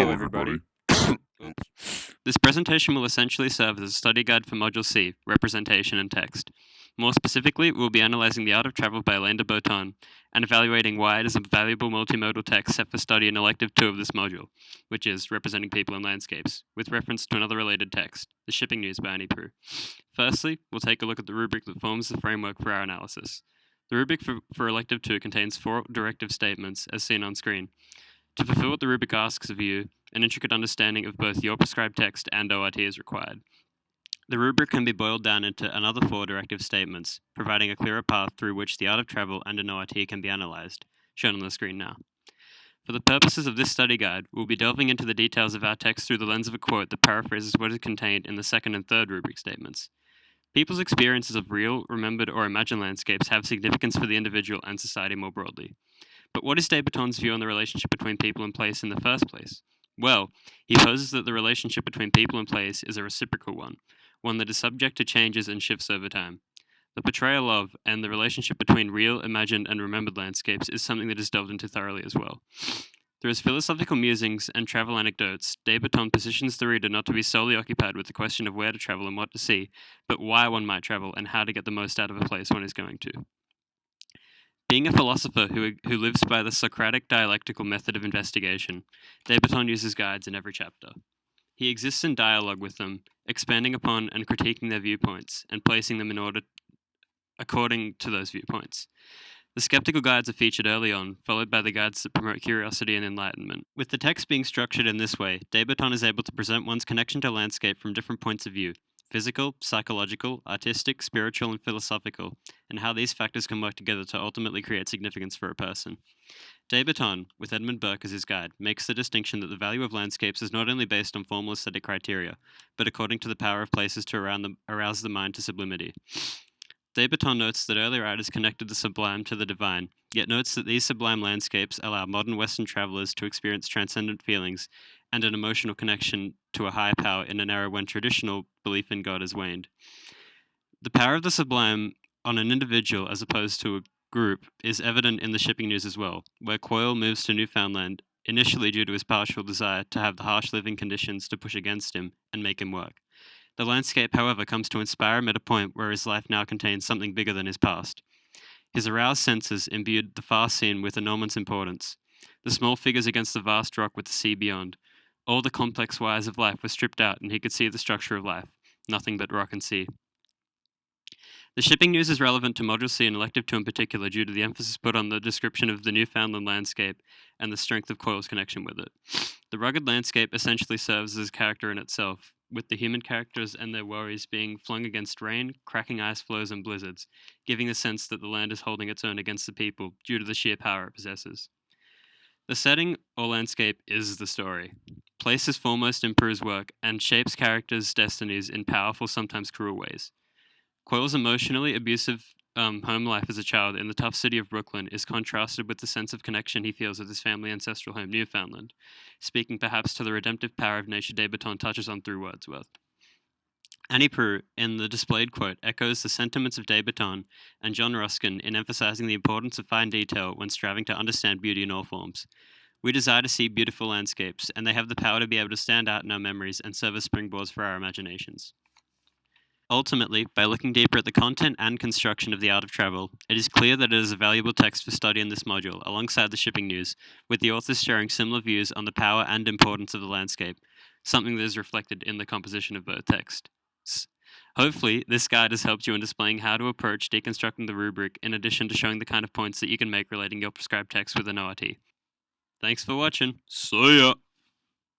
Hello, everybody. Oops. This presentation will essentially serve as a study guide for Module C, Representation and Text. More specifically, we'll be analysing The Art of Travel by Alain de Botton and evaluating why it is a valuable multimodal text set for study in Elective 2 of this module, which is Representing People and Landscapes, with reference to another related text, The Shipping News by Annie Proulx. Firstly, we'll take a look at the rubric that forms the framework for our analysis. The rubric for Elective 2 contains 4 directive statements, as seen on screen. To fulfill what the rubric asks of you, an intricate understanding of both your prescribed text and ORT is required. The rubric can be boiled down into another 4 directive statements, providing a clearer path through which the art of travel and an ORT can be analysed, shown on the screen now. For the purposes of this study guide, we'll be delving into the details of our text through the lens of a quote that paraphrases what is contained in the second and third rubric statements. People's experiences of real, remembered, or imagined landscapes have significance for the individual and society more broadly. But what is de Botton's view on the relationship between people and place in the first place? Well, he poses that the relationship between people and place is a reciprocal one that is subject to changes and shifts over time. The portrayal of and the relationship between real, imagined, and remembered landscapes is something that is delved into thoroughly as well. Through his philosophical musings and travel anecdotes, de Botton positions the reader not to be solely occupied with the question of where to travel and what to see, but why one might travel and how to get the most out of a place one is going to. Being a philosopher who lives by the Socratic dialectical method of investigation, de Botton uses guides in every chapter. He exists in dialogue with them, expanding upon and critiquing their viewpoints, and placing them in order according to those viewpoints. The skeptical guides are featured early on, followed by the guides that promote curiosity and enlightenment. With the text being structured in this way, de Botton is able to present one's connection to landscape from different points of view: physical, psychological, artistic, spiritual, and philosophical, and how these factors can work together to ultimately create significance for a person. De Botton, with Edmund Burke as his guide, makes the distinction that the value of landscapes is not only based on formal aesthetic criteria, but according to the power of places to arouse the mind to sublimity. De Botton notes that early writers connected the sublime to the divine, yet notes that these sublime landscapes allow modern Western travelers to experience transcendent feelings and an emotional connection to a higher power in an era when traditional belief in God has waned. The power of the sublime on an individual as opposed to a group is evident in the Shipping News as well, where Quoyle moves to Newfoundland, initially due to his partial desire to have the harsh living conditions to push against him and make him work. The landscape, however, comes to inspire him at a point where his life now contains something bigger than his past. His aroused senses imbued the far scene with enormous importance. The small figures against the vast rock with the sea beyond. All the complex wires of life were stripped out, and he could see the structure of life. Nothing but rock and sea. The Shipping News is relevant to Module C and Elective 2 in particular due to the emphasis put on the description of the Newfoundland landscape and the strength of Quoyle's connection with it. The rugged landscape essentially serves as a character in itself, with the human characters and their worries being flung against rain, cracking ice floes, and blizzards, giving the sense that the land is holding its own against the people due to the sheer power it possesses. The setting or landscape is the story. Place is foremost in Proulx's work and shapes characters' destinies in powerful, sometimes cruel ways. Quoyle's emotionally abusive home life as a child in the tough city of Brooklyn is contrasted with the sense of connection he feels with his family ancestral home, Newfoundland, speaking perhaps to the redemptive power of nature de Botton touches on through Wordsworth. Annie Proulx, in the displayed quote, echoes the sentiments of de Botton and John Ruskin in emphasizing the importance of fine detail when striving to understand beauty in all forms. We desire to see beautiful landscapes, and they have the power to be able to stand out in our memories and serve as springboards for our imaginations. Ultimately, by looking deeper at the content and construction of The Art of Travel, it is clear that it is a valuable text for study in this module, alongside the Shipping News, with the authors sharing similar views on the power and importance of the landscape, something that is reflected in the composition of both texts. Hopefully, this guide has helped you in displaying how to approach deconstructing the rubric, in addition to showing the kind of points that you can make relating your prescribed text with an ORT. Thanks for watching. See ya!